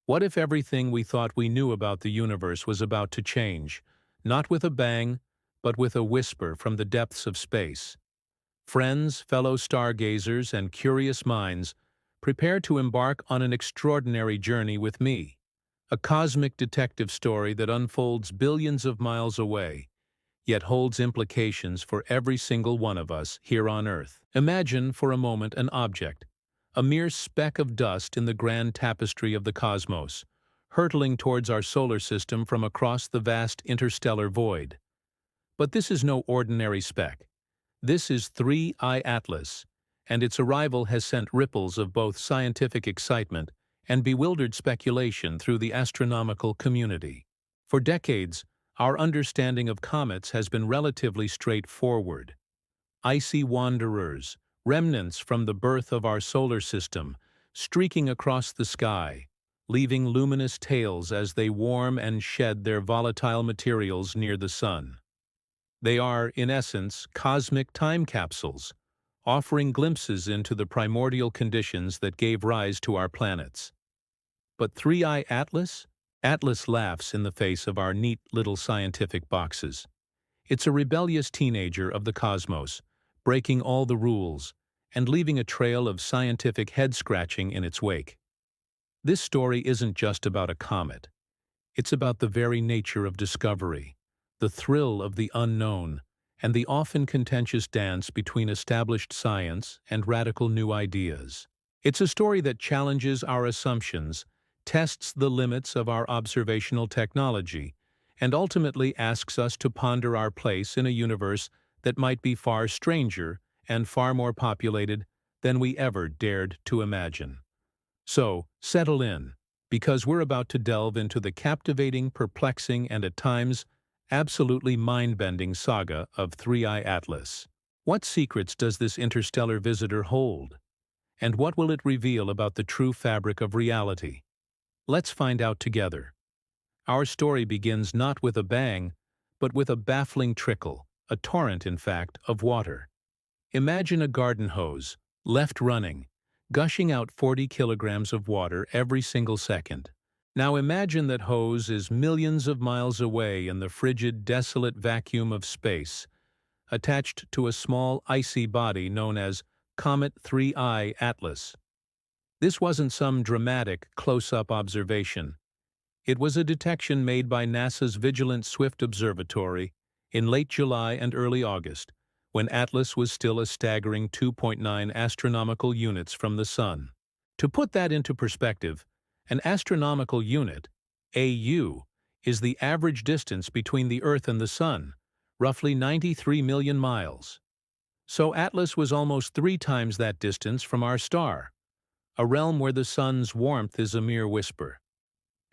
What if everything we thought we knew about the universe was about to change, not with a bang, but with a whisper from the depths of space? Friends, fellow stargazers, and curious minds, prepare to embark on an extraordinary journey with me, a cosmic detective story that unfolds billions of miles away, yet holds implications for every single one of us here on Earth. Imagine for a moment an object, a mere speck of dust in the grand tapestry of the cosmos, hurtling towards our solar system from across the vast interstellar void. But this is no ordinary speck. This is 3I Atlas, and its arrival has sent ripples of both scientific excitement and bewildered speculation through the astronomical community. For decades, our understanding of comets has been relatively straightforward. Icy wanderers, remnants from the birth of our solar system, streaking across the sky, leaving luminous tails as they warm and shed their volatile materials near the sun. They are, in essence, cosmic time capsules, offering glimpses into the primordial conditions that gave rise to our planets. But 3I Atlas? Atlas laughs in the face of our neat little scientific boxes. It's a rebellious teenager of the cosmos, breaking all the rules and leaving a trail of scientific head-scratching in its wake. This story isn't just about a comet. It's about the very nature of discovery, the thrill of the unknown, and the often contentious dance between established science and radical new ideas. It's a story that challenges our assumptions, tests the limits of our observational technology, and ultimately asks us to ponder our place in a universe that might be far stranger and far more populated than we ever dared to imagine. So, settle in, because we're about to delve into the captivating, perplexing, and at times, absolutely mind-bending saga of 3I Atlas. What secrets does this interstellar visitor hold? And what will it reveal about the true fabric of reality? Let's find out together. Our story begins not with a bang, but with a baffling trickle, a torrent, in fact, of water. Imagine a garden hose, left running, gushing out 40 kilograms of water every single second. Now imagine that hose is millions of miles away in the frigid, desolate vacuum of space, attached to a small, icy body known as Comet 3I Atlas. This wasn't some dramatic, close-up observation. It was a detection made by NASA's Vigilant Swift Observatory in late July and early August, when Atlas was still a staggering 2.9 astronomical units from the Sun. To put that into perspective, an astronomical unit, AU, is the average distance between the Earth and the Sun, roughly 93 million miles. So Atlas was almost 3 times that distance from our star, a realm where the Sun's warmth is a mere whisper.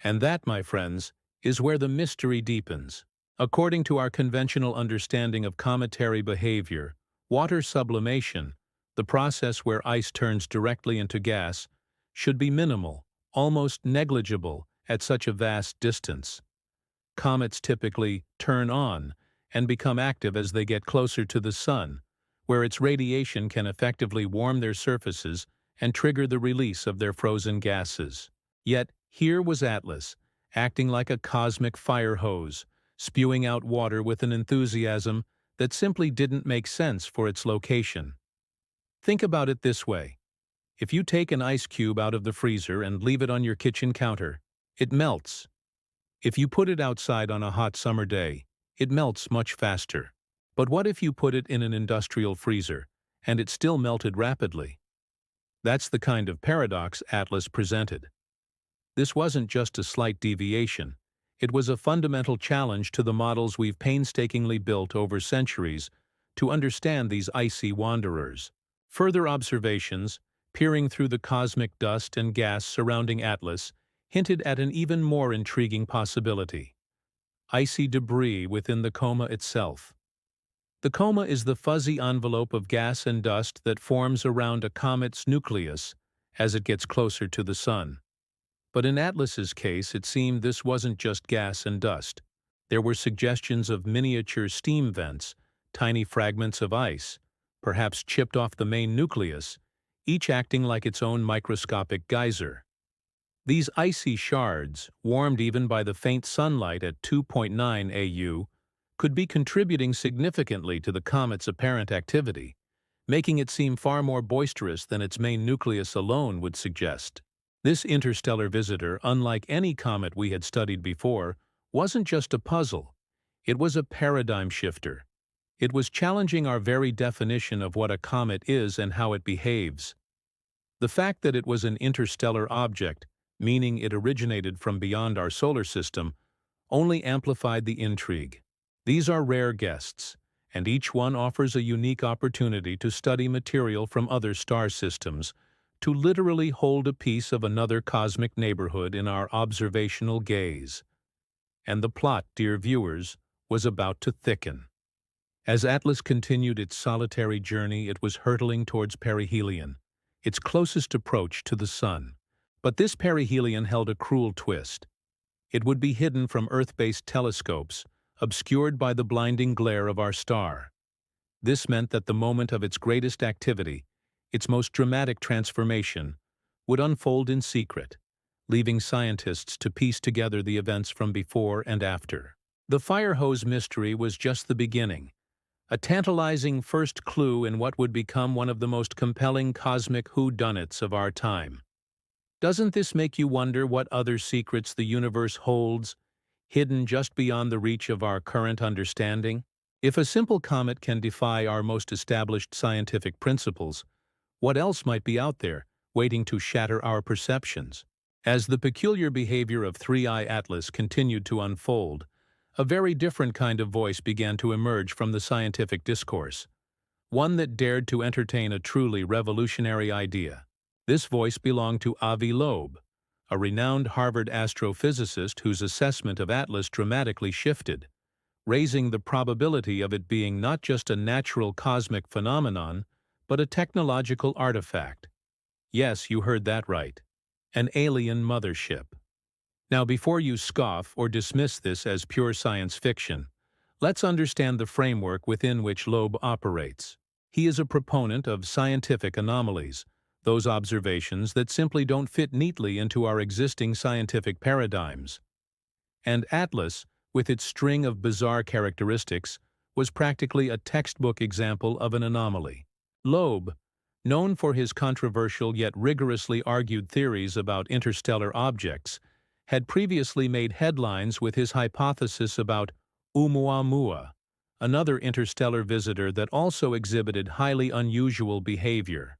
And that, my friends, is where the mystery deepens. According to our conventional understanding of cometary behavior, water sublimation, the process where ice turns directly into gas, should be minimal, almost negligible, at such a vast distance. Comets typically turn on and become active as they get closer to the Sun, where its radiation can effectively warm their surfaces and trigger the release of their frozen gases. Yet, here was Atlas, acting like a cosmic fire hose, spewing out water with an enthusiasm that simply didn't make sense for its location. Think about it this way. If you take an ice cube out of the freezer and leave it on your kitchen counter, it melts. If you put it outside on a hot summer day, it melts much faster. But what if you put it in an industrial freezer, and it still melted rapidly? That's the kind of paradox Atlas presented. This wasn't just a slight deviation. It was a fundamental challenge to the models we've painstakingly built over centuries to understand these icy wanderers. Further observations, peering through the cosmic dust and gas surrounding Atlas, hinted at an even more intriguing possibility: icy debris within the coma itself. The coma is the fuzzy envelope of gas and dust that forms around a comet's nucleus as it gets closer to the Sun. But in Atlas's case, it seemed this wasn't just gas and dust. There were suggestions of miniature steam vents, tiny fragments of ice, perhaps chipped off the main nucleus, each acting like its own microscopic geyser. These icy shards, warmed even by the faint sunlight at 2.9 AU, could be contributing significantly to the comet's apparent activity, making it seem far more boisterous than its main nucleus alone would suggest. This interstellar visitor, unlike any comet we had studied before, wasn't just a puzzle. It was a paradigm shifter. It was challenging our very definition of what a comet is and how it behaves. The fact that it was an interstellar object, meaning it originated from beyond our solar system, only amplified the intrigue. These are rare guests, and each one offers a unique opportunity to study material from other star systems, to literally hold a piece of another cosmic neighborhood in our observational gaze. And the plot, dear viewers, was about to thicken. As Atlas continued its solitary journey, it was hurtling towards perihelion, its closest approach to the Sun. But this perihelion held a cruel twist. It would be hidden from Earth-based telescopes, obscured by the blinding glare of our star. This meant that the moment of its greatest activity, its most dramatic transformation, would unfold in secret, leaving scientists to piece together the events from before and after. The fire hose mystery was just the beginning, a tantalizing first clue in what would become one of the most compelling cosmic whodunits of our time. Doesn't this make you wonder what other secrets the universe holds, hidden just beyond the reach of our current understanding? If a simple comet can defy our most established scientific principles, what else might be out there, waiting to shatter our perceptions? As the peculiar behavior of 3I Atlas continued to unfold, a very different kind of voice began to emerge from the scientific discourse, one that dared to entertain a truly revolutionary idea. This voice belonged to Avi Loeb, a renowned Harvard astrophysicist whose assessment of Atlas dramatically shifted, raising the probability of it being not just a natural cosmic phenomenon, but a technological artifact. Yes, you heard that right. An alien mothership. Now, before you scoff or dismiss this as pure science fiction, let's understand the framework within which Loeb operates. He is a proponent of scientific anomalies, those observations that simply don't fit neatly into our existing scientific paradigms. And Atlas, with its string of bizarre characteristics, was practically a textbook example of an anomaly. Loeb, known for his controversial yet rigorously argued theories about interstellar objects, had previously made headlines with his hypothesis about Oumuamua, another interstellar visitor that also exhibited highly unusual behavior.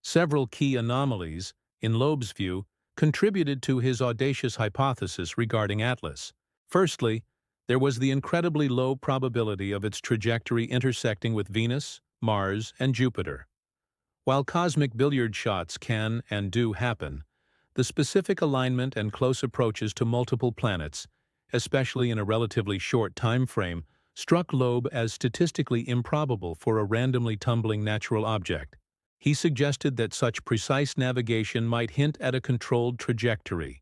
Several key anomalies, in Loeb's view, contributed to his audacious hypothesis regarding Atlas. Firstly, there was the incredibly low probability of its trajectory intersecting with Venus, Mars, and Jupiter. While cosmic billiard shots can and do happen, the specific alignment and close approaches to multiple planets, especially in a relatively short time frame, struck Loeb as statistically improbable for a randomly tumbling natural object. He suggested that such precise navigation might hint at a controlled trajectory,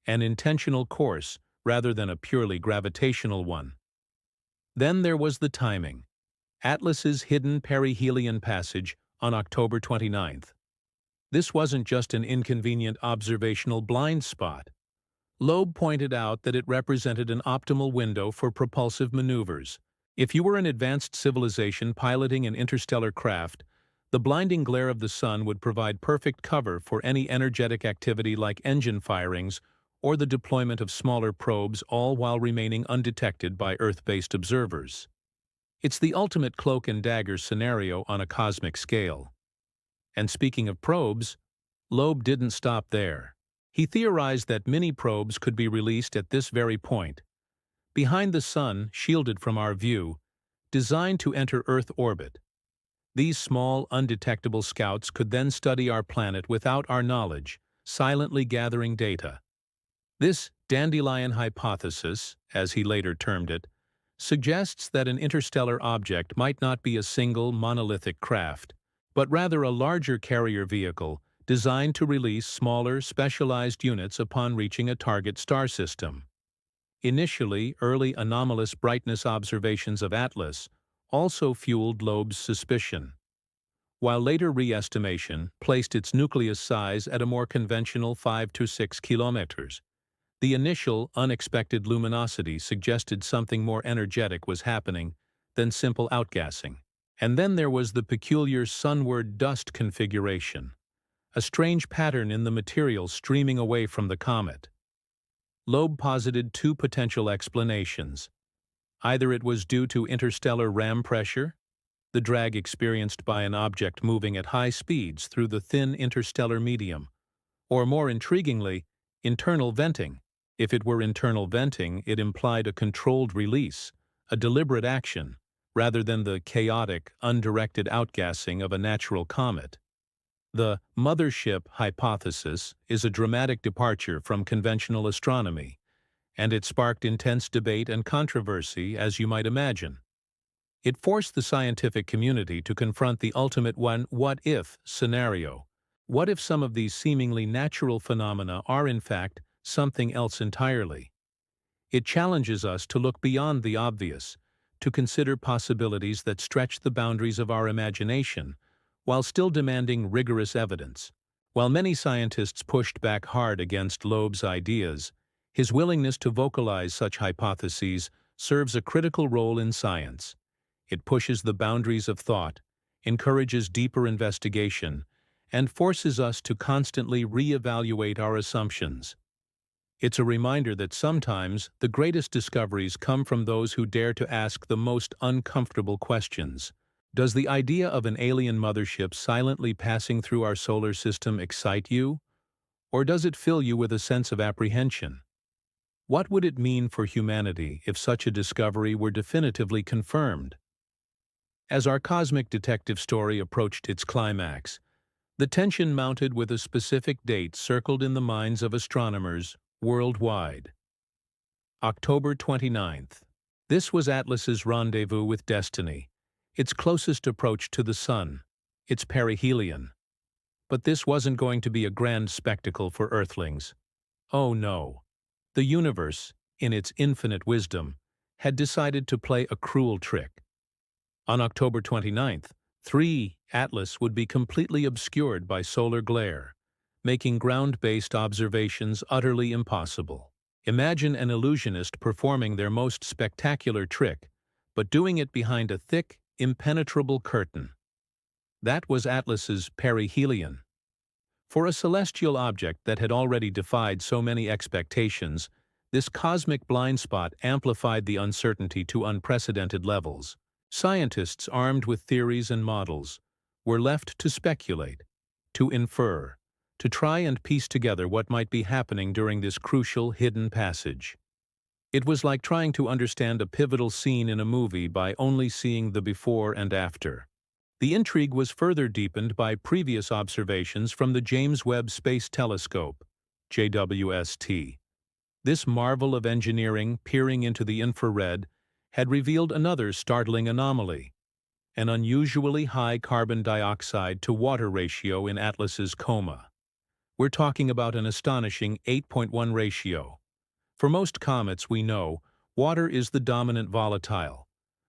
an intentional course rather than a purely gravitational one. Then there was the timing. Atlas's hidden perihelion passage on October 29th. This wasn't just an inconvenient observational blind spot. Loeb pointed out that it represented an optimal window for propulsive maneuvers. If you were an advanced civilization piloting an interstellar craft, the blinding glare of the sun would provide perfect cover for any energetic activity like engine firings or the deployment of smaller probes, all while remaining undetected by Earth-based observers. It's the ultimate cloak and dagger scenario on a cosmic scale. And speaking of probes, Loeb didn't stop there. He theorized that mini-probes could be released at this very point, behind the sun, shielded from our view, designed to enter Earth orbit. These small, undetectable scouts could then study our planet without our knowledge, silently gathering data. This dandelion hypothesis, as he later termed it, suggests that an interstellar object might not be a single, monolithic craft, but rather a larger carrier vehicle designed to release smaller, specialized units upon reaching a target star system. Initially, early anomalous brightness observations of Atlas also fueled Loeb's suspicion. while later re-estimation placed its nucleus size at a more conventional 5 to 6 kilometers. The initial, unexpected luminosity suggested something more energetic was happening than simple outgassing. And then there was the peculiar sunward dust configuration, a strange pattern in the material streaming away from the comet. Loeb posited two potential explanations. Either it was due to interstellar ram pressure, the drag experienced by an object moving at high speeds through the thin interstellar medium, or more intriguingly, internal venting. If it were internal venting, it implied a controlled release, a deliberate action, rather than the chaotic, undirected outgassing of a natural comet. The mothership hypothesis is a dramatic departure from conventional astronomy, and it sparked intense debate and controversy, as you might imagine. It forced the scientific community to confront the ultimate what-if scenario. What if some of these seemingly natural phenomena are in fact something else entirely? It challenges us to look beyond the obvious, to consider possibilities that stretch the boundaries of our imagination, while still demanding rigorous evidence. While many scientists pushed back hard against Loeb's ideas, his willingness to vocalize such hypotheses serves a critical role in science. It pushes the boundaries of thought, encourages deeper investigation, and forces us to constantly re-evaluate our assumptions. It's a reminder that sometimes the greatest discoveries come from those who dare to ask the most uncomfortable questions. Does the idea of an alien mothership silently passing through our solar system excite you? Or does it fill you with a sense of apprehension? What would it mean for humanity if such a discovery were definitively confirmed? As our cosmic detective story approached its climax, the tension mounted with a specific date circled in the minds of astronomers worldwide. October 29th. This was Atlas's rendezvous with destiny, its closest approach to the Sun, its perihelion. But this wasn't going to be a grand spectacle for Earthlings. Oh no. The universe, in its infinite wisdom, had decided to play a cruel trick. On October 29th, Atlas would be completely obscured by solar glare, making ground-based observations utterly impossible. Imagine an illusionist performing their most spectacular trick, but doing it behind a thick, impenetrable curtain. That was Atlas's perihelion. For a celestial object that had already defied so many expectations, this cosmic blind spot amplified the uncertainty to unprecedented levels. Scientists armed with theories and models were left to speculate, to infer, to try and piece together what might be happening during this crucial hidden passage. It was like trying to understand a pivotal scene in a movie by only seeing the before and after. The intrigue was further deepened by previous observations from the James Webb Space Telescope, JWST. This marvel of engineering peering into the infrared had revealed another startling anomaly, an unusually high carbon dioxide to water ratio in Atlas's coma. We're talking about an astonishing 8.1 ratio. For most comets, we know, water is the dominant volatile,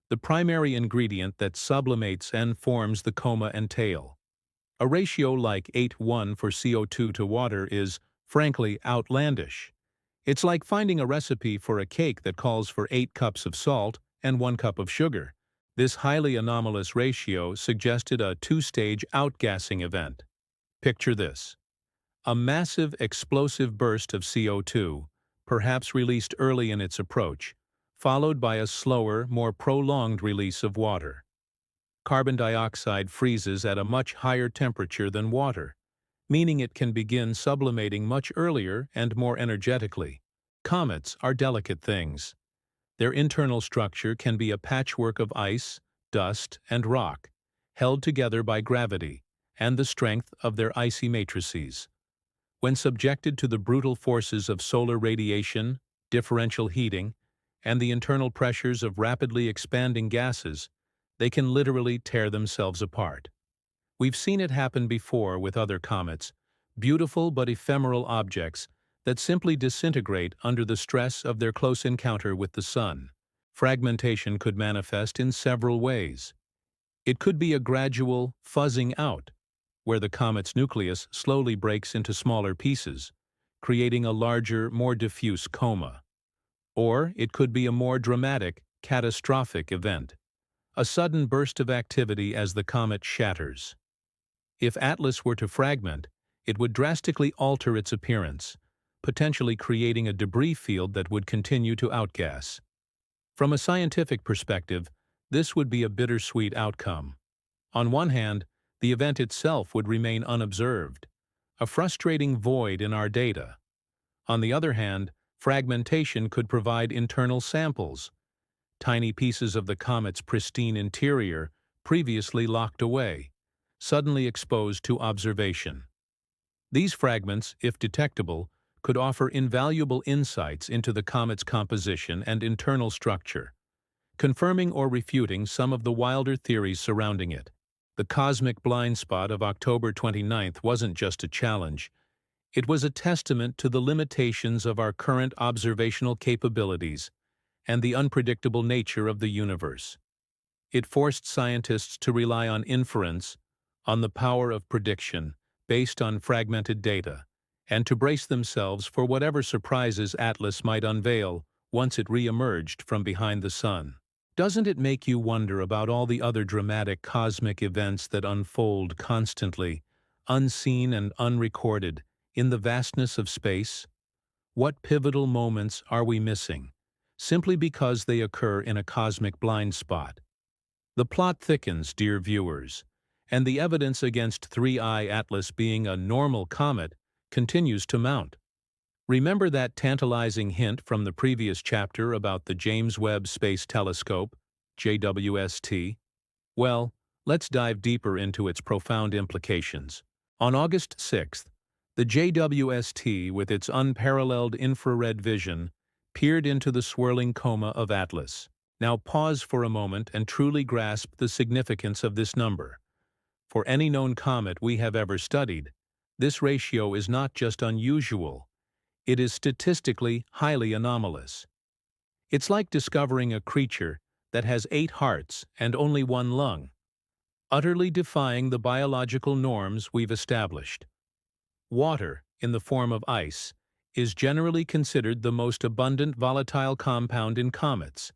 the primary ingredient that sublimates and forms the coma and tail. A ratio like 8:1 for CO2 to water is, frankly, outlandish. It's like finding a recipe for a cake that calls for 8 cups of salt and 1 cup of sugar. This highly anomalous ratio suggested a two-stage outgassing event. Picture this. A massive explosive burst of CO2, perhaps released early in its approach, followed by a slower, more prolonged release of water. Carbon dioxide freezes at a much higher temperature than water, meaning it can begin sublimating much earlier and more energetically. Comets are delicate things. Their internal structure can be a patchwork of ice, dust, and rock, held together by gravity and the strength of their icy matrices. When subjected to the brutal forces of solar radiation, differential heating, and the internal pressures of rapidly expanding gases, they can literally tear themselves apart. We've seen it happen before with other comets, beautiful but ephemeral objects that simply disintegrate under the stress of their close encounter with the Sun. Fragmentation could manifest in several ways. It could be a gradual fuzzing out, where the comet's nucleus slowly breaks into smaller pieces, creating a larger, more diffuse coma. Or it could be a more dramatic, catastrophic event, a sudden burst of activity as the comet shatters. If Atlas were to fragment, it would drastically alter its appearance, potentially creating a debris field that would continue to outgas. From a scientific perspective, this would be a bittersweet outcome. On one hand, the event itself would remain unobserved, a frustrating void in our data. On the other hand, fragmentation could provide internal samples, tiny pieces of the comet's pristine interior previously locked away, suddenly exposed to observation. These fragments, if detectable, could offer invaluable insights into the comet's composition and internal structure, confirming or refuting some of the wilder theories surrounding it. The cosmic blind spot of October 29th wasn't just a challenge. It was a testament to the limitations of our current observational capabilities and the unpredictable nature of the universe. It forced scientists to rely on inference, on the power of prediction, based on fragmented data, and to brace themselves for whatever surprises Atlas might unveil once it re-emerged from behind the sun. Doesn't it make you wonder about all the other dramatic cosmic events that unfold constantly, unseen and unrecorded, in the vastness of space? What pivotal moments are we missing, simply because they occur in a cosmic blind spot? The plot thickens, dear viewers, and the evidence against 3I Atlas being a normal comet continues to mount. Remember that tantalizing hint from the previous chapter about the James Webb Space Telescope, JWST? Well, let's dive deeper into its profound implications. On August 6th, the JWST, with its unparalleled infrared vision, peered into the swirling coma of Atlas. Now pause for a moment and truly grasp the significance of this number. For any known comet we have ever studied, this ratio is not just unusual, it is statistically highly anomalous. It's like discovering a creature that has 8 hearts and only 1 lung, utterly defying the biological norms we've established. Water, in the form of ice, is generally considered the most abundant volatile compound in comets.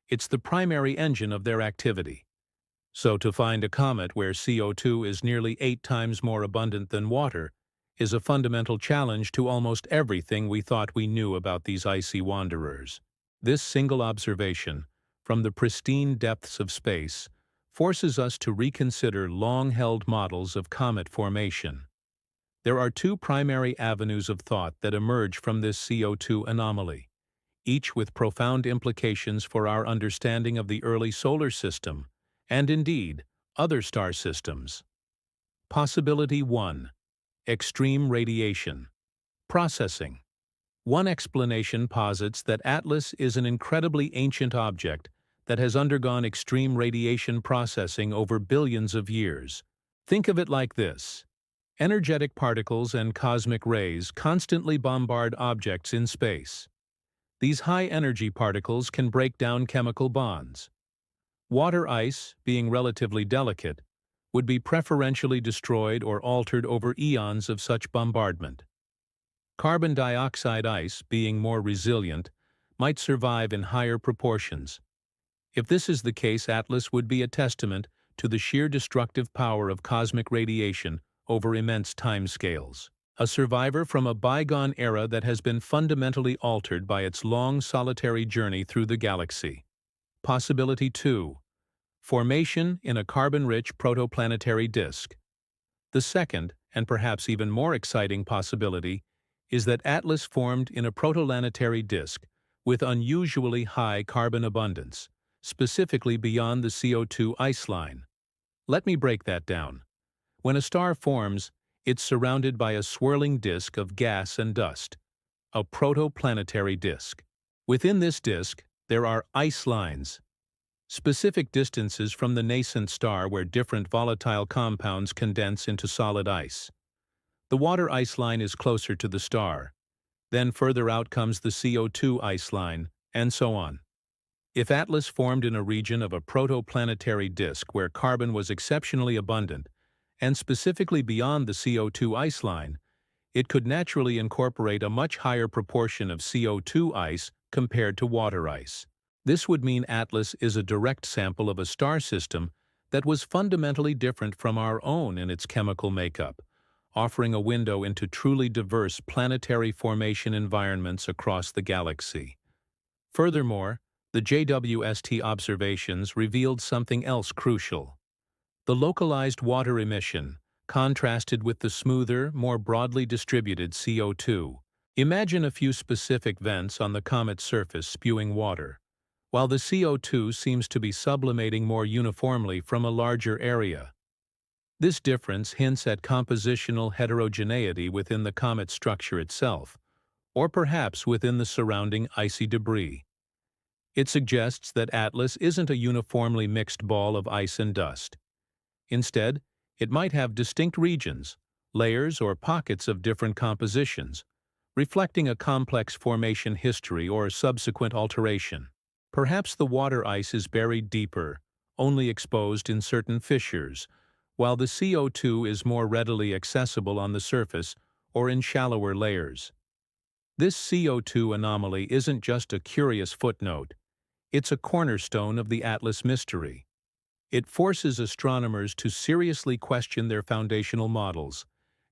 It's the primary engine of their activity. So to find a comet where CO2 is nearly 8 times more abundant than water is a fundamental challenge to almost everything we thought we knew about these icy wanderers. This single observation, from the pristine depths of space, forces us to reconsider long-held models of comet formation. There are 2 primary avenues of thought that emerge from this CO2 anomaly, each with profound implications for our understanding of the early solar system, and indeed, other star systems. Possibility 1. Extreme radiation. Processing. One explanation posits that Atlas is an incredibly ancient object that has undergone extreme radiation processing over billions of years. Think of it like this. Energetic particles and cosmic rays constantly bombard objects in space. These high-energy particles can break down chemical bonds. Water ice, being relatively delicate, would be preferentially destroyed or altered over eons of such bombardment. Carbon dioxide ice, being more resilient, might survive in higher proportions. If this is the case, Atlas would be a testament to the sheer destructive power of cosmic radiation over immense timescales. A survivor from a bygone era that has been fundamentally altered by its long solitary journey through the galaxy. Possibility 2. Formation in a carbon-rich protoplanetary disk. The second, and perhaps even more exciting possibility, is that Atlas formed in a protoplanetary disk with unusually high carbon abundance, specifically beyond the CO2 ice line. Let me break that down. When a star forms, it's surrounded by a swirling disk of gas and dust, a protoplanetary disk. Within this disk, there are ice lines, specific distances from the nascent star where different volatile compounds condense into solid ice. The water ice line is closer to the star. Then further out comes the CO2 ice line, and so on. If Atlas formed in a region of a protoplanetary disk where carbon was exceptionally abundant, and specifically beyond the CO2 ice line, it could naturally incorporate a much higher proportion of CO2 ice compared to water ice. This would mean Atlas is a direct sample of a star system that was fundamentally different from our own in its chemical makeup, offering a window into truly diverse planetary formation environments across the galaxy. Furthermore, the JWST observations revealed something else crucial. The localized water emission contrasted with the smoother, more broadly distributed CO2. Imagine a few specific vents on the comet's surface spewing water, while the CO2 seems to be sublimating more uniformly from a larger area. This difference hints at compositional heterogeneity within the comet's structure itself, or perhaps within the surrounding icy debris. It suggests that Atlas isn't a uniformly mixed ball of ice and dust. Instead, it might have distinct regions, layers or pockets of different compositions, reflecting a complex formation history or subsequent alteration. Perhaps the water ice is buried deeper, only exposed in certain fissures, while the CO2 is more readily accessible on the surface or in shallower layers. This CO2 anomaly isn't just a curious footnote, it's a cornerstone of the Atlas mystery. It forces astronomers to seriously question their foundational models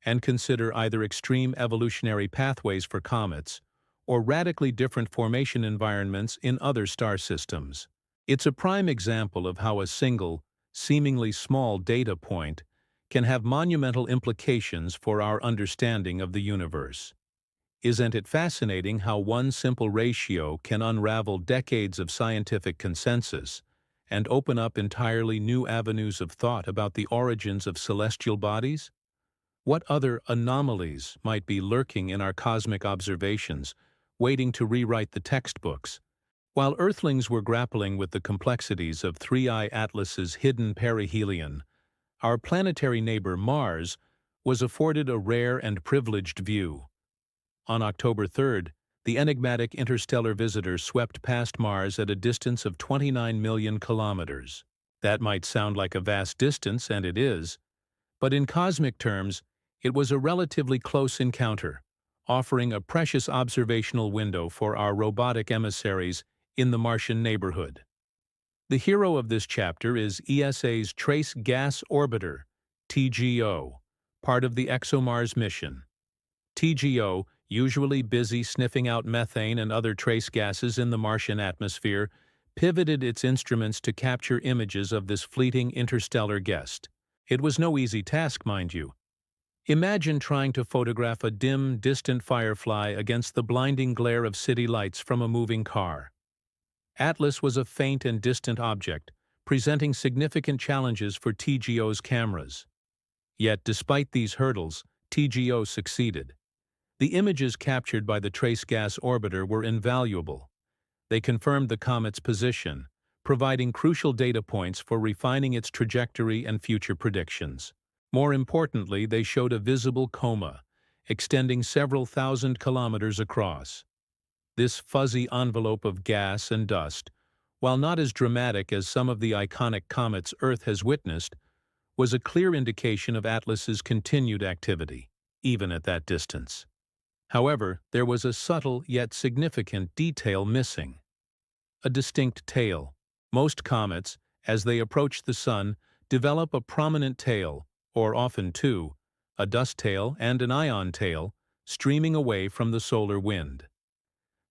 and consider either extreme evolutionary pathways for comets or radically different formation environments in other star systems. It's a prime example of how a single, seemingly small data point can have monumental implications for our understanding of the universe. Isn't it fascinating how one simple ratio can unravel decades of scientific consensus and open up entirely new avenues of thought about the origins of celestial bodies? What other anomalies might be lurking in our cosmic observations, waiting to rewrite the textbooks? While Earthlings were grappling with the complexities of 3I Atlas's hidden perihelion, our planetary neighbor Mars was afforded a rare and privileged view. On October 3rd, the enigmatic interstellar visitor swept past Mars at a distance of 29 million kilometers. That might sound like a vast distance, and it is, but in cosmic terms, it was a relatively close encounter, offering a precious observational window for our robotic emissaries in the Martian neighborhood. The hero of this chapter is ESA's Trace Gas Orbiter, TGO, part of the ExoMars mission. TGO, usually busy sniffing out methane and other trace gases in the Martian atmosphere, pivoted its instruments to capture images of this fleeting interstellar guest. It was no easy task, mind you. Imagine trying to photograph a dim, distant firefly against the blinding glare of city lights from a moving car. Atlas was a faint and distant object, presenting significant challenges for TGO's cameras. Yet, despite these hurdles, TGO succeeded. The images captured by the Trace Gas Orbiter were invaluable. They confirmed the comet's position, providing crucial data points for refining its trajectory and future predictions. More importantly, they showed a visible coma, extending several thousand kilometers across. This fuzzy envelope of gas and dust, while not as dramatic as some of the iconic comets Earth has witnessed, was a clear indication of Atlas's continued activity, even at that distance. However, there was a subtle yet significant detail missing. A distinct tail. Most comets, as they approach the Sun, develop a prominent tail, or often two, a dust tail and an ion tail, streaming away from the solar wind.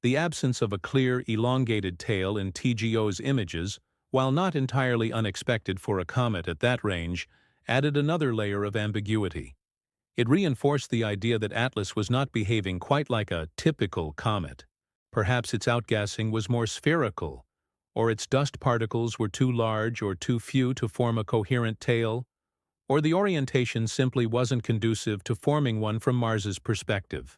The absence of a clear, elongated tail in TGO's images, while not entirely unexpected for a comet at that range, added another layer of ambiguity. It reinforced the idea that Atlas was not behaving quite like a typical comet. Perhaps its outgassing was more spherical, or its dust particles were too large or too few to form a coherent tail, or the orientation simply wasn't conducive to forming one from Mars's perspective.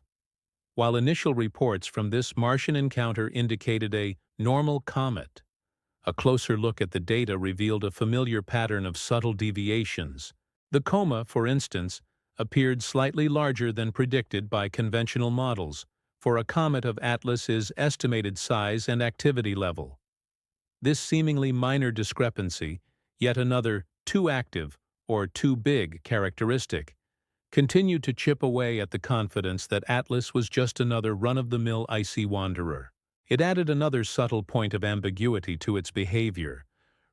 While initial reports from this Martian encounter indicated a normal comet, a closer look at the data revealed a familiar pattern of subtle deviations. The coma, for instance, appeared slightly larger than predicted by conventional models for a comet of Atlas's estimated size and activity level. This seemingly minor discrepancy, yet another too active or too big characteristic, continued to chip away at the confidence that Atlas was just another run-of-the-mill icy wanderer. It added another subtle point of ambiguity to its behavior,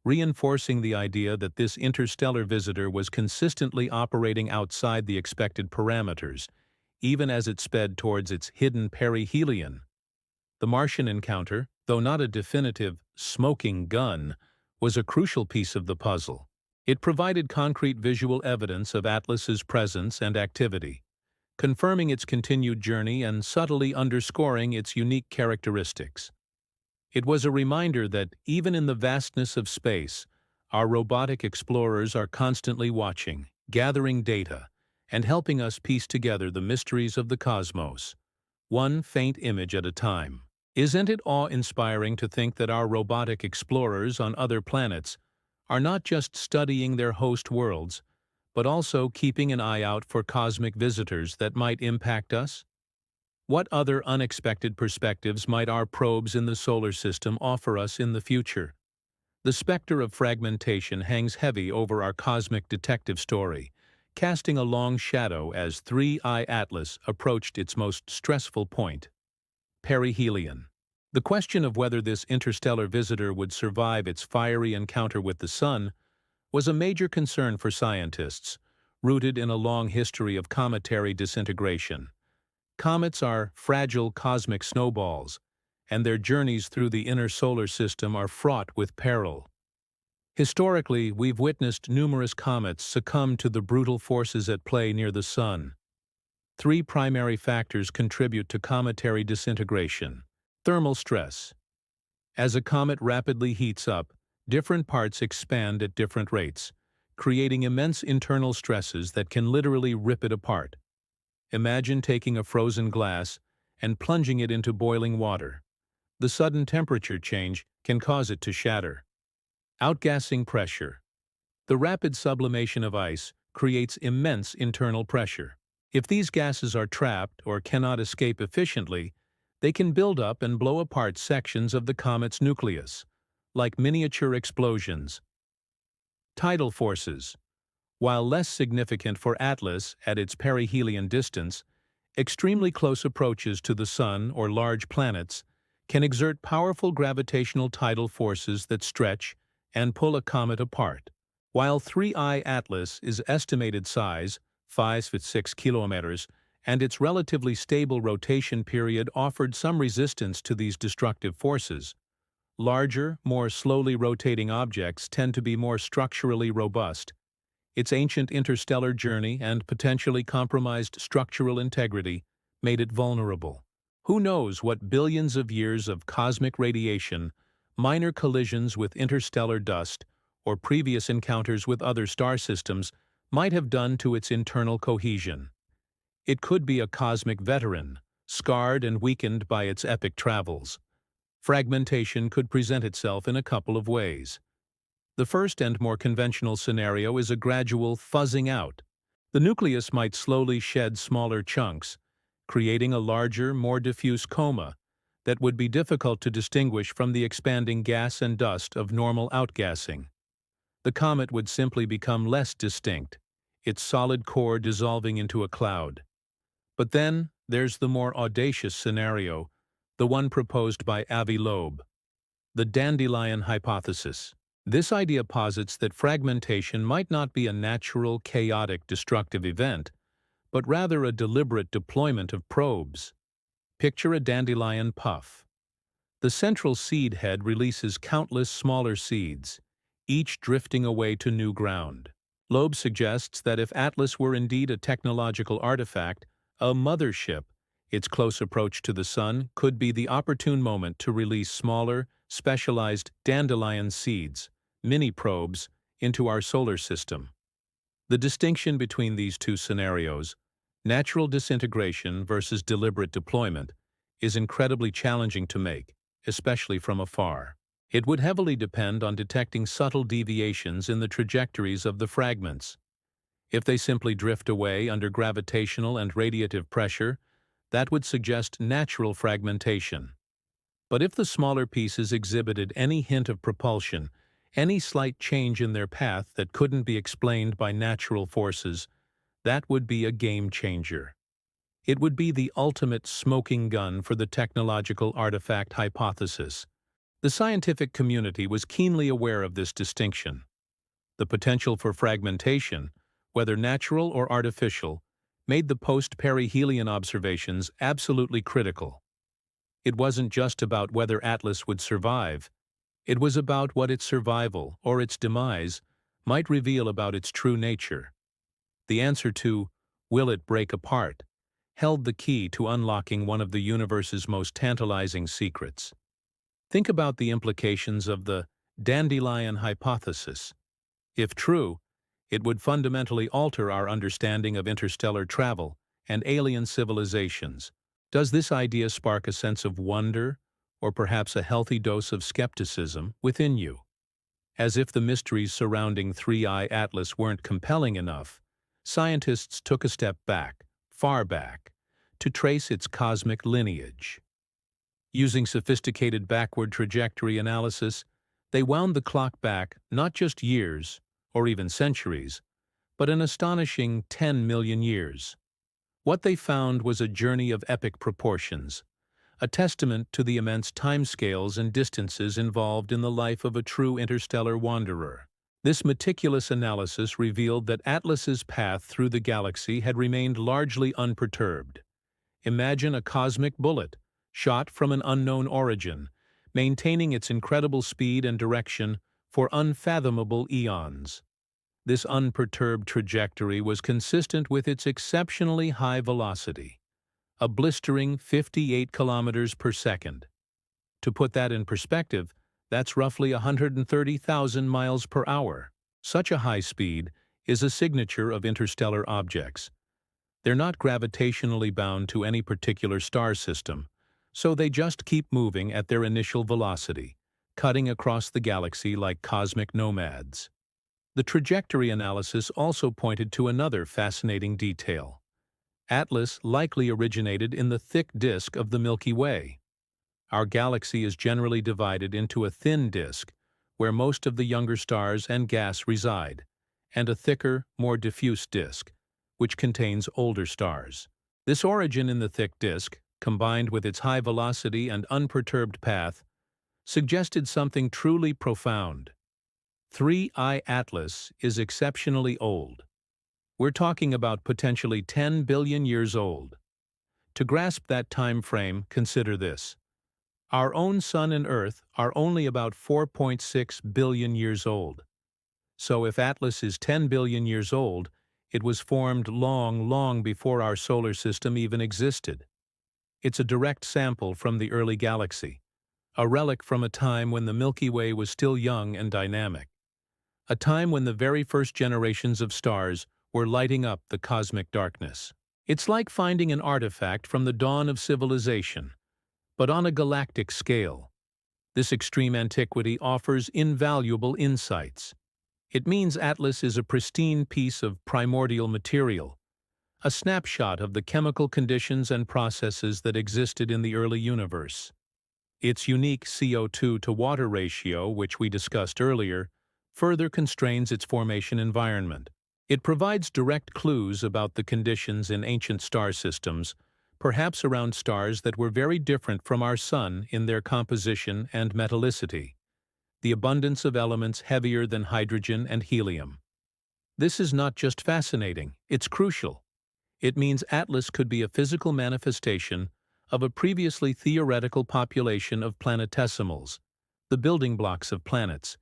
reinforcing the idea that this interstellar visitor was consistently operating outside the expected parameters, even as it sped towards its hidden perihelion. The Martian encounter, though not a definitive smoking gun, was a crucial piece of the puzzle. It provided concrete visual evidence of Atlas's presence and activity, confirming its continued journey and subtly underscoring its unique characteristics. It was a reminder that, even in the vastness of space, our robotic explorers are constantly watching, gathering data, and helping us piece together the mysteries of the cosmos, one faint image at a time. Isn't it awe-inspiring to think that our robotic explorers on other planets are not just studying their host worlds, but also keeping an eye out for cosmic visitors that might impact us? What other unexpected perspectives might our probes in the solar system offer us in the future? The specter of fragmentation hangs heavy over our cosmic detective story, casting a long shadow as 3I Atlas approached its most stressful point: perihelion. The question of whether this interstellar visitor would survive its fiery encounter with the Sun was a major concern for scientists, rooted in a long history of cometary disintegration. Comets are fragile cosmic snowballs, and their journeys through the inner solar system are fraught with peril. Historically, we've witnessed numerous comets succumb to the brutal forces at play near the Sun. Three primary factors contribute to cometary disintegration. Thermal stress. As a comet rapidly heats up, different parts expand at different rates, creating immense internal stresses that can literally rip it apart. Imagine taking a frozen glass and plunging it into boiling water. The sudden temperature change can cause it to shatter. Outgassing pressure. The rapid sublimation of ice creates immense internal pressure. If these gases are trapped or cannot escape efficiently, they can build up and blow apart sections of the comet's nucleus, like miniature explosions. Tidal forces. While less significant for Atlas at its perihelion distance, extremely close approaches to the Sun or large planets can exert powerful gravitational tidal forces that stretch and pull a comet apart. While 3I Atlas is estimated size, 5.6 kilometers, and its relatively stable rotation period offered some resistance to these destructive forces, larger, more slowly rotating objects tend to be more structurally robust. Its ancient interstellar journey and potentially compromised structural integrity made it vulnerable. Who knows what billions of years of cosmic radiation, minor collisions with interstellar dust, or previous encounters with other star systems might have done to its internal cohesion. It could be a cosmic veteran, scarred and weakened by its epic travels. Fragmentation could present itself in a couple of ways. The first and more conventional scenario is a gradual fuzzing out. The nucleus might slowly shed smaller chunks, creating a larger, more diffuse coma that would be difficult to distinguish from the expanding gas and dust of normal outgassing. The comet would simply become less distinct, its solid core dissolving into a cloud. But then, there's the more audacious scenario, the one proposed by Avi Loeb, the dandelion hypothesis. This idea posits that fragmentation might not be a natural, chaotic, destructive event, but rather a deliberate deployment of probes. Picture a dandelion puff. The central seed head releases countless smaller seeds, each drifting away to new ground. Loeb suggests that if Atlas were indeed a technological artifact, a mothership, its close approach to the Sun could be the opportune moment to release smaller, specialized dandelion seeds, mini-probes, into our solar system. The distinction between these two scenarios, natural disintegration versus deliberate deployment, is incredibly challenging to make, especially from afar. It would heavily depend on detecting subtle deviations in the trajectories of the fragments. If they simply drift away under gravitational and radiative pressure, that would suggest natural fragmentation. But if the smaller pieces exhibited any hint of propulsion, any slight change in their path that couldn't be explained by natural forces, that would be a game changer. It would be the ultimate smoking gun for the technological artifact hypothesis. The scientific community was keenly aware of this distinction. The potential for fragmentation, whether natural or artificial, made the post-perihelion observations absolutely critical. It wasn't just about whether Atlas would survive. It was about what its survival, or its demise, might reveal about its true nature. The answer to, will it break apart, held the key to unlocking one of the universe's most tantalizing secrets. Think about the implications of the dandelion hypothesis. If true, it would fundamentally alter our understanding of interstellar travel and alien civilizations. Does this idea spark a sense of wonder, or perhaps a healthy dose of skepticism, within you? As if the mysteries surrounding 3I Atlas weren't compelling enough, scientists took a step back, far back, to trace its cosmic lineage. Using sophisticated backward trajectory analysis, they wound the clock back not just years, or even centuries, but an astonishing 10 million years. What they found was a journey of epic proportions, a testament to the immense timescales and distances involved in the life of a true interstellar wanderer. This meticulous analysis revealed that Atlas's path through the galaxy had remained largely unperturbed. Imagine a cosmic bullet, shot from an unknown origin, maintaining its incredible speed and direction for unfathomable eons. This unperturbed trajectory was consistent with its exceptionally high velocity, a blistering 58 kilometers per second. To put that in perspective, that's roughly 130,000 miles per hour. Such a high speed is a signature of interstellar objects. They're not gravitationally bound to any particular star system, so they just keep moving at their initial velocity, cutting across the galaxy like cosmic nomads. The trajectory analysis also pointed to another fascinating detail. Atlas likely originated in the thick disk of the Milky Way. Our galaxy is generally divided into a thin disk, where most of the younger stars and gas reside, and a thicker, more diffuse disk, which contains older stars. This origin in the thick disk, combined with its high velocity and unperturbed path, suggested something truly profound. 3I Atlas is exceptionally old. We're talking about potentially 10 billion years old. To grasp that time frame, consider this. Our own Sun and Earth are only about 4.6 billion years old. So if Atlas is 10 billion years old, it was formed long, long before our solar system even existed. It's a direct sample from the early galaxy, a relic from a time when the Milky Way was still young and dynamic, a time when the very first generations of stars were lighting up the cosmic darkness. It's like finding an artifact from the dawn of civilization, but on a galactic scale. This extreme antiquity offers invaluable insights. It means Atlas is a pristine piece of primordial material, a snapshot of the chemical conditions and processes that existed in the early universe. Its unique CO2 to water ratio, which we discussed earlier, further constrains its formation environment. It provides direct clues about the conditions in ancient star systems, perhaps around stars that were very different from our Sun in their composition and metallicity, the abundance of elements heavier than hydrogen and helium. This is not just fascinating, it's crucial. It means Atlas could be a physical manifestation of a previously theoretical population of planetesimals, the building blocks of planets,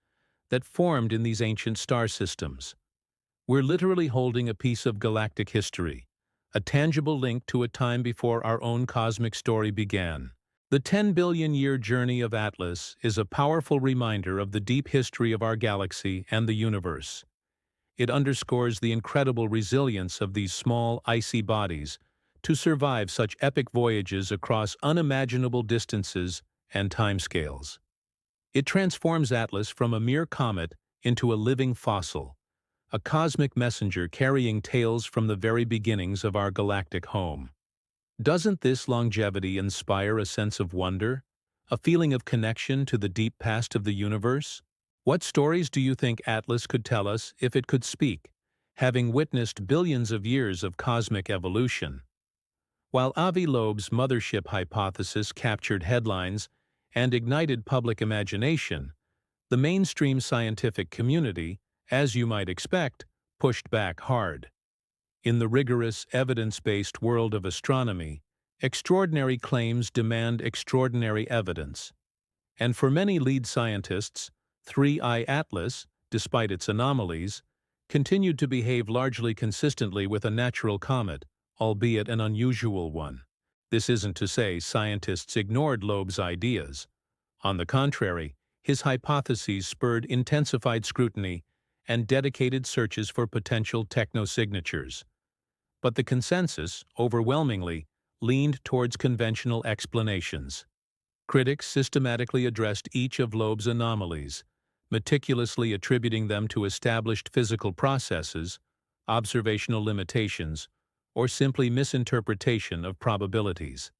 that formed in these ancient star systems. We're literally holding a piece of galactic history, a tangible link to a time before our own cosmic story began. The 10 billion-year journey of Atlas is a powerful reminder of the deep history of our galaxy and the universe. It underscores the incredible resilience of these small, icy bodies to survive such epic voyages across unimaginable distances and timescales. It transforms Atlas from a mere comet into a living fossil, a cosmic messenger carrying tales from the very beginnings of our galactic home. Doesn't this longevity inspire a sense of wonder, A feeling of connection to the deep past of the universe? What stories do you think Atlas could tell us if it could speak, having witnessed billions of years of cosmic evolution? While Avi Loeb's mothership hypothesis captured headlines and ignited public imagination, the mainstream scientific community, as you might expect, pushed back hard. In the rigorous, evidence-based world of astronomy, extraordinary claims demand extraordinary evidence. And for many lead scientists, 3I Atlas, despite its anomalies, continued to behave largely consistently with a natural comet, albeit an unusual one. This isn't to say scientists ignored Loeb's ideas. On the contrary, his hypotheses spurred intensified scrutiny and dedicated searches for potential technosignatures. But the consensus, overwhelmingly, leaned towards conventional explanations. Critics systematically addressed each of Loeb's anomalies, meticulously attributing them to established physical processes, observational limitations, or simply misinterpretation of probabilities.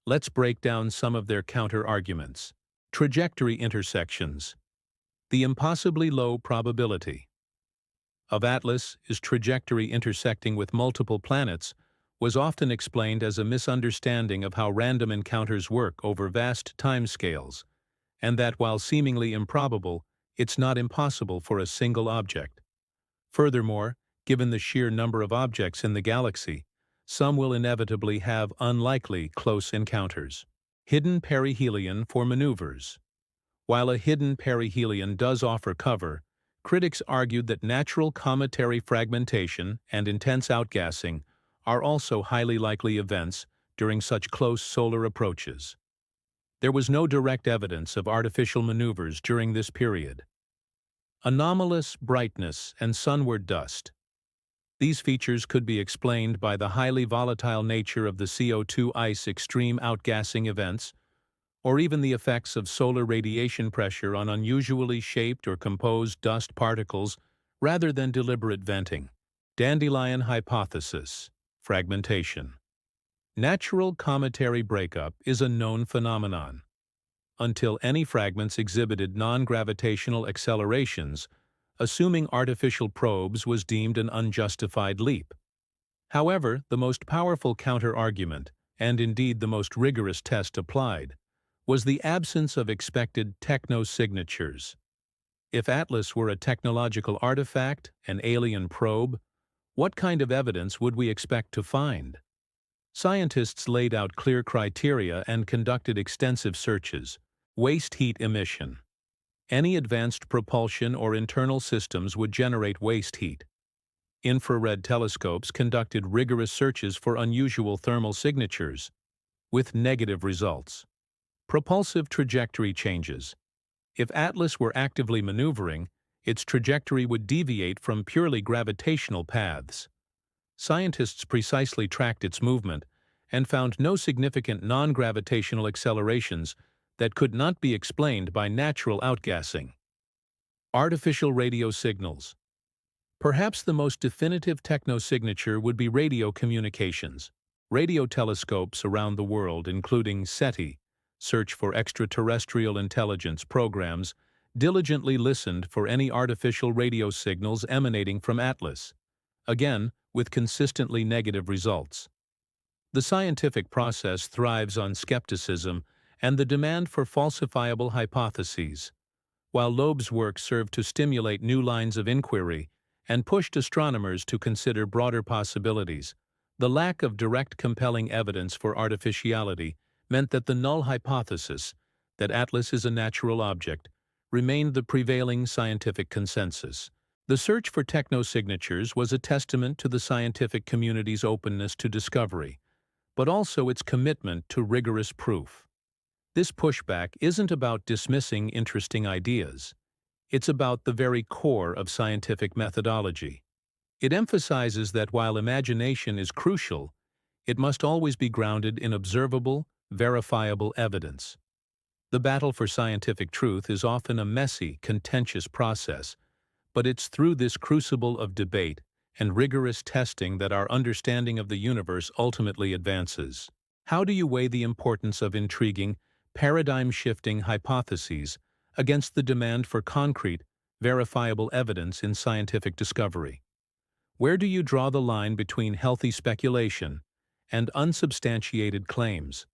Let's break down some of their counter-arguments. Trajectory intersections. The impossibly low probability of Atlas is trajectory intersecting with multiple planets was often explained as a misunderstanding of how random encounters work over vast timescales, and that while seemingly improbable, it's not impossible for a single object. Furthermore, given the sheer number of objects in the galaxy, some will inevitably have unlikely close encounters. Hidden perihelion for maneuvers. While a hidden perihelion does offer cover, critics argued that natural cometary fragmentation and intense outgassing are also highly likely events during such close solar approaches. There was no direct evidence of artificial maneuvers during this period. Anomalous brightness and sunward dust. These features could be explained by the highly volatile nature of the CO2 ice extreme outgassing events, or even the effects of solar radiation pressure on unusually shaped or composed dust particles rather than deliberate venting. Dandelion hypothesis. Fragmentation. Natural cometary breakup is a known phenomenon. Until any fragments exhibited non-gravitational accelerations, assuming artificial probes was deemed an unjustified leap. However, the most powerful counter-argument, and indeed the most rigorous test applied, was the absence of expected technosignatures. If Atlas were a technological artifact, an alien probe, what kind of evidence would we expect to find? Scientists laid out clear criteria and conducted extensive searches. Waste heat emission. Any advanced propulsion or internal systems would generate waste heat. Infrared telescopes conducted rigorous searches for unusual thermal signatures, with negative results. Propulsive trajectory changes. If Atlas were actively maneuvering, its trajectory would deviate from purely gravitational paths. Scientists precisely tracked its movement and found no significant non-gravitational accelerations that could not be explained by natural outgassing. Artificial radio signals. Perhaps the most definitive technosignature would be radio communications. Radio telescopes around the world, including SETI, Search for Extraterrestrial Intelligence programs, diligently listened for any artificial radio signals emanating from Atlas, again with consistently negative results. The scientific process thrives on skepticism and the demand for falsifiable hypotheses. While Loeb's work served to stimulate new lines of inquiry and pushed astronomers to consider broader possibilities, the lack of direct compelling evidence for artificiality meant that the null hypothesis, that Atlas is a natural object, remained the prevailing scientific consensus. The search for technosignatures was a testament to the scientific community's openness to discovery, but also its commitment to rigorous proof. This pushback isn't about dismissing interesting ideas. It's about the very core of scientific methodology. It emphasizes that while imagination is crucial, it must always be grounded in observable, verifiable evidence. The battle for scientific truth is often a messy, contentious process, but it's through this crucible of debate and rigorous testing that our understanding of the universe ultimately advances. How do you weigh the importance of intriguing paradigm-shifting hypotheses against the demand for concrete, verifiable evidence in scientific discovery. Where do you draw the line between healthy speculation and unsubstantiated claims?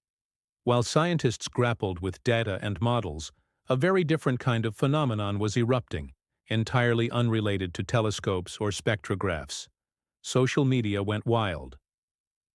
While scientists grappled with data and models, a very different kind of phenomenon was erupting, entirely unrelated to telescopes or spectrographs. Social media went wild.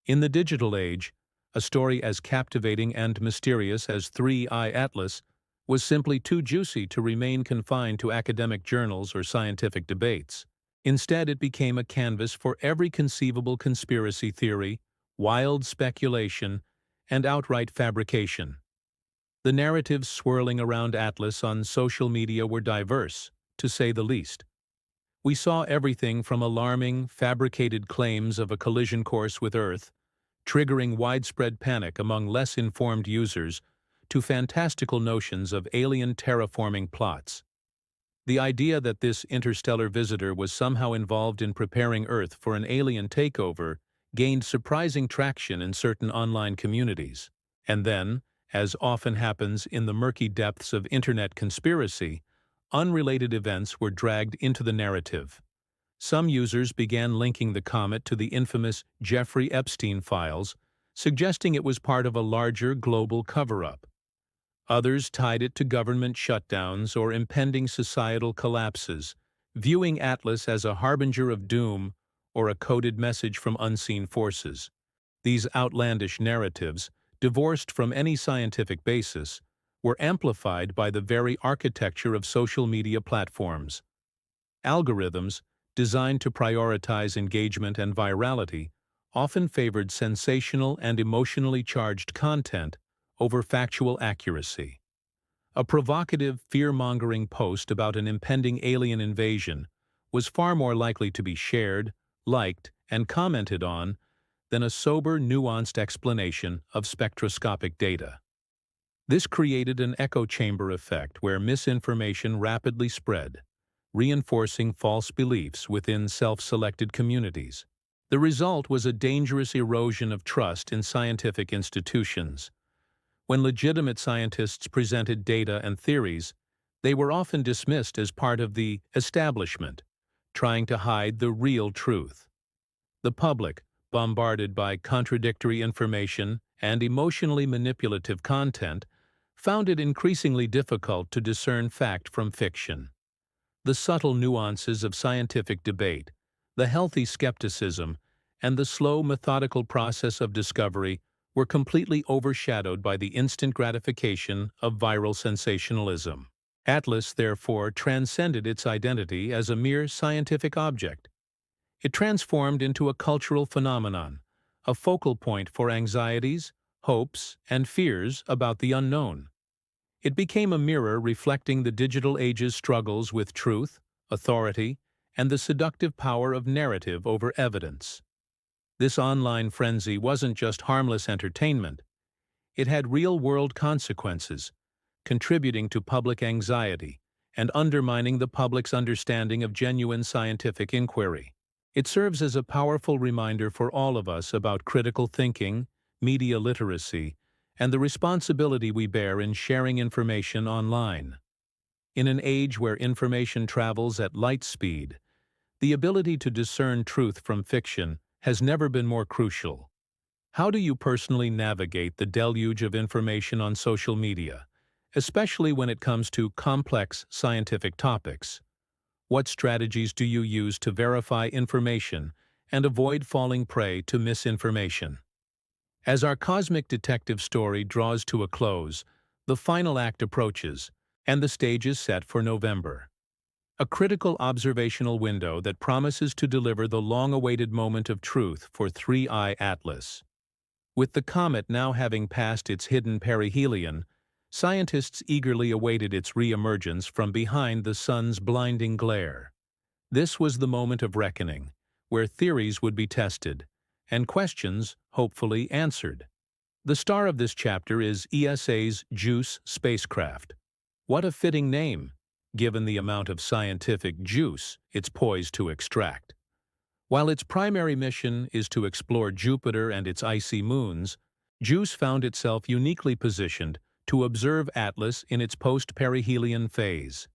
In the digital age, a story as captivating and mysterious as 3I Atlas was simply too juicy to remain confined to academic journals or scientific debates. Instead, it became a canvas for every conceivable conspiracy theory, wild speculation, and outright fabrication. The narratives swirling around Atlas on social media were diverse, to say the least. We saw everything from alarming, fabricated claims of a collision course with Earth, triggering widespread panic among less informed users, to fantastical notions of alien terraforming plots. The idea that this interstellar visitor was somehow involved in preparing Earth for an alien takeover gained surprising traction in certain online communities. And then, as often happens in the murky depths of internet conspiracy, unrelated events were dragged into the narrative. Some users began linking the comet to the infamous Jeffrey Epstein files, suggesting it was part of a larger global cover-up. Others tied it to government shutdowns or impending societal collapses, viewing Atlas as a harbinger of doom or a coded message from unseen forces. These outlandish narratives, divorced from any scientific basis, were amplified by the very architecture of social media platforms. Algorithms, designed to prioritize engagement and virality, often favored sensational and emotionally charged content over factual accuracy. A provocative, fear-mongering post about an impending alien invasion was far more likely to be shared, liked, and commented on than a sober, nuanced explanation of spectroscopic data. This created an echo chamber effect where misinformation rapidly spread, reinforcing false beliefs within self-selected communities. The result was a dangerous erosion of trust in scientific institutions. When legitimate scientists presented data and theories, they were often dismissed as part of the establishment, trying to hide the real truth. The public, bombarded by contradictory information and emotionally manipulative content, found it increasingly difficult to discern fact from fiction. The subtle nuances of scientific debate, the healthy skepticism, and the slow, methodical process of discovery were completely overshadowed by the instant gratification of viral sensationalism. Atlas, therefore, transcended its identity as a mere scientific object. It transformed into a cultural phenomenon, a focal point for anxieties, hopes, and fears about the unknown. It became a mirror reflecting the digital age's struggles with truth, authority, and the seductive power of narrative over evidence. This online frenzy wasn't just harmless entertainment. It had real-world consequences, contributing to public anxiety and undermining the public's understanding of genuine scientific inquiry. It serves as a powerful reminder for all of us about critical thinking, media literacy, and the responsibility we bear in sharing information online. In an age where information travels at light speed, the ability to discern truth from fiction has never been more crucial. How do you personally navigate the deluge of information on social media, especially when it comes to complex scientific topics? What strategies do you use to verify information and avoid falling prey to misinformation? As our cosmic detective story draws to a close, the final act approaches, and the stage is set for November. A critical observational window that promises to deliver the long-awaited moment of truth for 3I Atlas. With the comet now having passed its hidden perihelion, scientists eagerly awaited its re-emergence from behind the sun's blinding glare. This was the moment of reckoning, where theories would be tested, and questions, hopefully, answered. The star of this chapter is ESA's JUICE spacecraft. What a fitting name, given the amount of scientific juice it's poised to extract. While its primary mission is to explore Jupiter and its icy moons, JUICE found itself uniquely positioned to observe Atlas in its post-perihelion phase.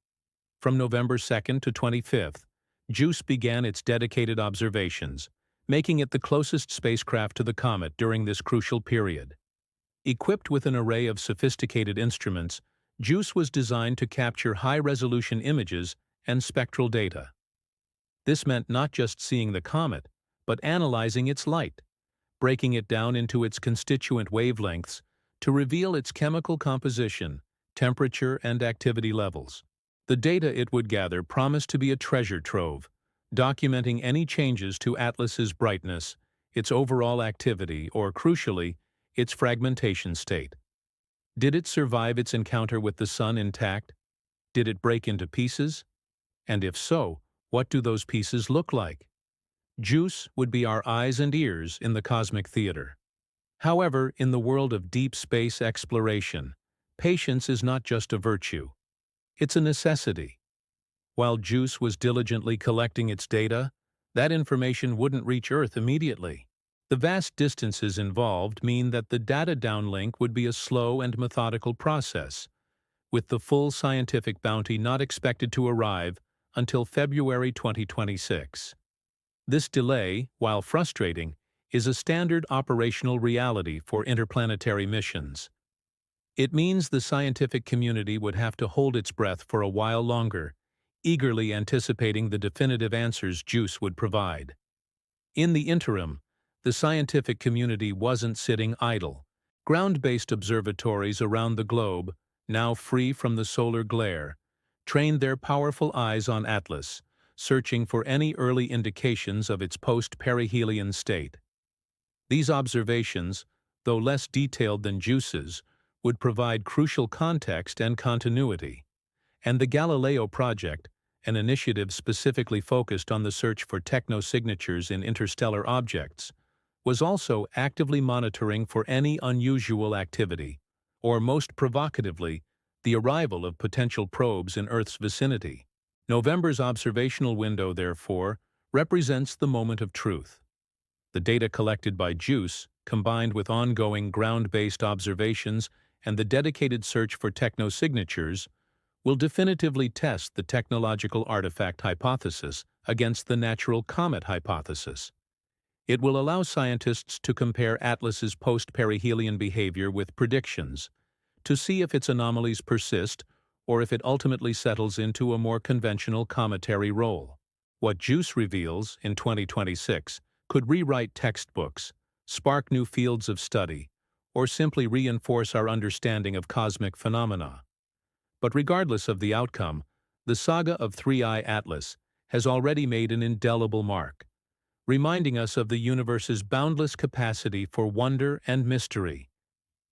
From November 2nd to 25th, JUICE began its dedicated observations, making it the closest spacecraft to the comet during this crucial period. Equipped with an array of sophisticated instruments, JUICE was designed to capture high-resolution images and spectral data. This meant not just seeing the comet, but analyzing its light, breaking it down into its constituent wavelengths to reveal its chemical composition, temperature, and activity levels. The data it would gather promised to be a treasure trove, documenting any changes to Atlas's brightness, its overall activity, or, crucially, its fragmentation state. Did it survive its encounter with the Sun intact? Did it break into pieces? And if so, what do those pieces look like? JUICE would be our eyes and ears in the cosmic theater. However, in the world of deep space exploration, patience is not just a virtue. It's a necessity. While JUICE was diligently collecting its data, that information wouldn't reach Earth immediately. The vast distances involved mean that the data downlink would be a slow and methodical process, with the full scientific bounty not expected to arrive until February 2026. This delay, while frustrating, is a standard operational reality for interplanetary missions. It means the scientific community would have to hold its breath for a while longer, eagerly anticipating the definitive answers JUICE would provide. In the interim, the scientific community wasn't sitting idle. Ground-based observatories around the globe, now free from the solar glare, trained their powerful eyes on Atlas, searching for any early indications of its post-perihelion state. These observations, though less detailed than JUICE's, would provide crucial context and continuity. And the Galileo project, an initiative specifically focused on the search for technosignatures in interstellar objects, was also actively monitoring for any unusual activity, or most provocatively, the arrival of potential probes in Earth's vicinity. November's observational window, therefore, represents the moment of truth. The data collected by JUICE, combined with ongoing ground-based observations and the dedicated search for technosignatures, will definitively test the technological artifact hypothesis against the natural comet hypothesis. It will allow scientists to compare Atlas's post-perihelion behavior with predictions, to see if its anomalies persist or if it ultimately settles into a more conventional cometary role. What JUICE reveals in 2026 could rewrite textbooks, spark new fields of study, or simply reinforce our understanding of cosmic phenomena. But regardless of the outcome, the saga of Three-Eye Atlas has already made an indelible mark, reminding us of the universe's boundless capacity for wonder and mystery.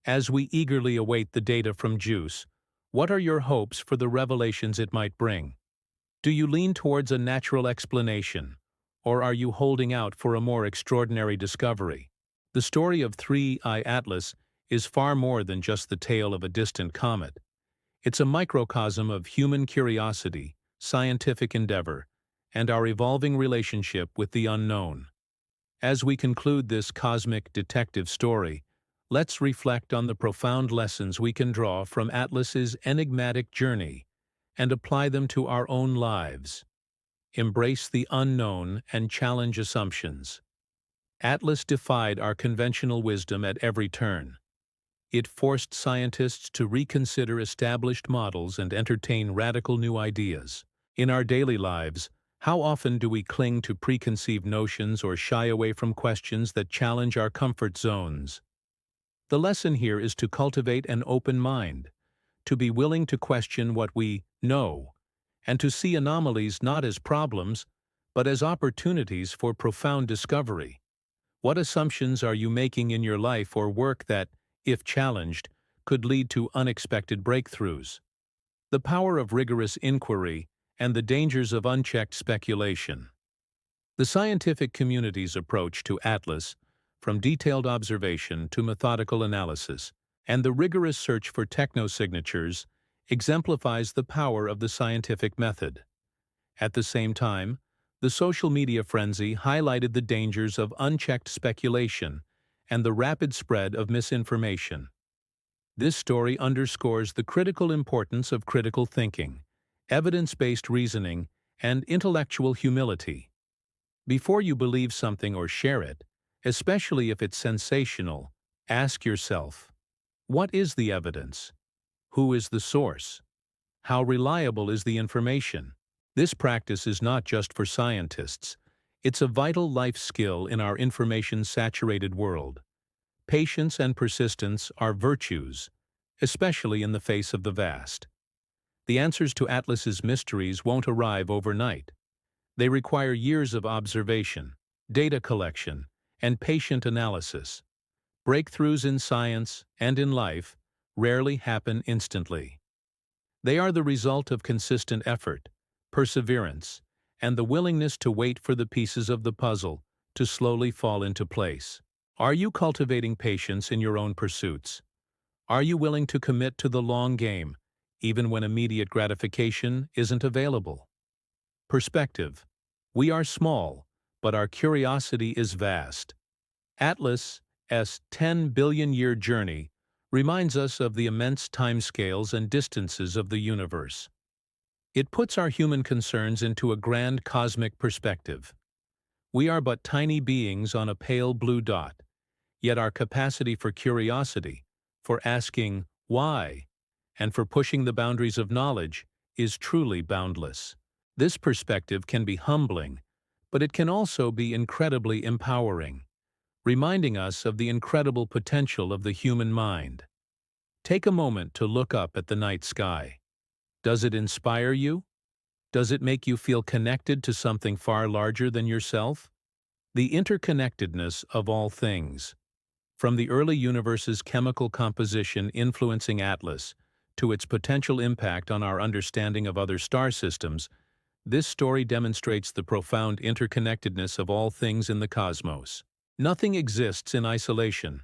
As we eagerly await the data from JUICE, what are your hopes for the revelations it might bring? Do you lean towards a natural explanation, or are you holding out for a more extraordinary discovery? The story of Three-Eye Atlas is far more than just the tale of a distant comet. It's a microcosm of human curiosity, scientific endeavor, and our evolving relationship with the unknown. As we conclude this cosmic detective story, let's reflect on the profound lessons we can draw from Atlas's enigmatic journey and apply them to our own lives. Embrace the unknown and challenge assumptions. Atlas defied our conventional wisdom at every turn. It forced scientists to reconsider established models and entertain radical new ideas. In our daily lives, how often do we cling to preconceived notions or shy away from questions that challenge our comfort zones? The lesson here is to cultivate an open mind, to be willing to question what we know, and to see anomalies not as problems, but as opportunities for profound discovery. What assumptions are you making in your life or work that, if challenged, could lead to unexpected breakthroughs? The power of rigorous inquiry and the dangers of unchecked speculation. The scientific community's approach to Atlas, from detailed observation to methodical analysis, and the rigorous search for technosignatures, exemplifies the power of the scientific method. At the same time, the social media frenzy highlighted the dangers of unchecked speculation and the rapid spread of misinformation. This story underscores the critical importance of critical thinking, evidence-based reasoning, and intellectual humility. Before you believe something or share it, especially if it's sensational, ask yourself, what is the evidence? Who is the source? How reliable is the information? This practice is not just for scientists. It's a vital life skill in our information-saturated world. Patience and persistence are virtues, especially in the face of the vast. The answers to Atlas's mysteries won't arrive overnight. They require years of observation, data collection, and patient analysis. Breakthroughs in science and in life rarely happen instantly. They are the result of consistent effort, perseverance, and the willingness to wait for the pieces of the puzzle to slowly fall into place. Are you cultivating patience in your own pursuits? Are you willing to commit to the long game, even when immediate gratification isn't available? Perspective. We are small, but our curiosity is vast. Atlas's 10 billion-year journey reminds us of the immense timescales and distances of the universe. It puts our human concerns into a grand cosmic perspective. We are but tiny beings on a pale blue dot, yet our capacity for curiosity, for asking why, and for pushing the boundaries of knowledge is truly boundless. This perspective can be humbling, but it can also be incredibly empowering, reminding us of the incredible potential of the human mind. Take a moment to look up at the night sky. Does it inspire you? Does it make you feel connected to something far larger than yourself? The interconnectedness of all things. From the early universe's chemical composition influencing Atlas to its potential impact on our understanding of other star systems, this story demonstrates the profound interconnectedness of all things in the cosmos. Nothing exists in isolation.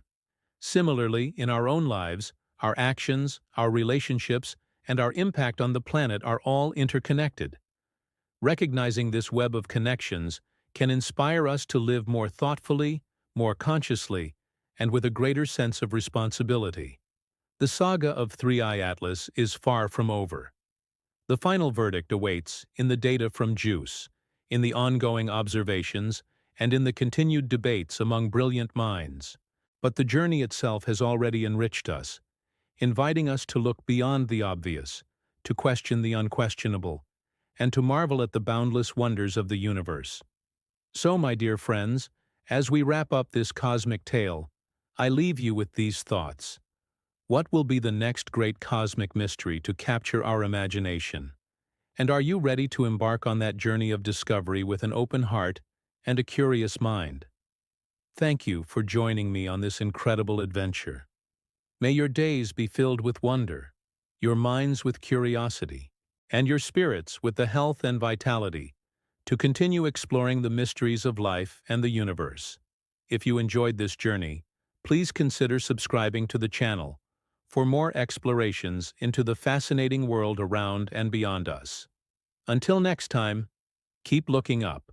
Similarly, in our own lives, our actions, our relationships, and our impact on the planet are all interconnected. Recognizing this web of connections can inspire us to live more thoughtfully, more consciously, and with a greater sense of responsibility. The saga of Three-Eye Atlas is far from over. The final verdict awaits in the data from JUICE, in the ongoing observations, and in the continued debates among brilliant minds. But the journey itself has already enriched us, inviting us to look beyond the obvious, to question the unquestionable, and to marvel at the boundless wonders of the universe. So, my dear friends, as we wrap up this cosmic tale, I leave you with these thoughts. What will be the next great cosmic mystery to capture our imagination? And are you ready to embark on that journey of discovery with an open heart and a curious mind? Thank you for joining me on this incredible adventure. May your days be filled with wonder, your minds with curiosity, and your spirits with the health and vitality to continue exploring the mysteries of life and the universe. If you enjoyed this journey, please consider subscribing to the channel for more explorations into the fascinating world around and beyond us. Until next time, keep looking up.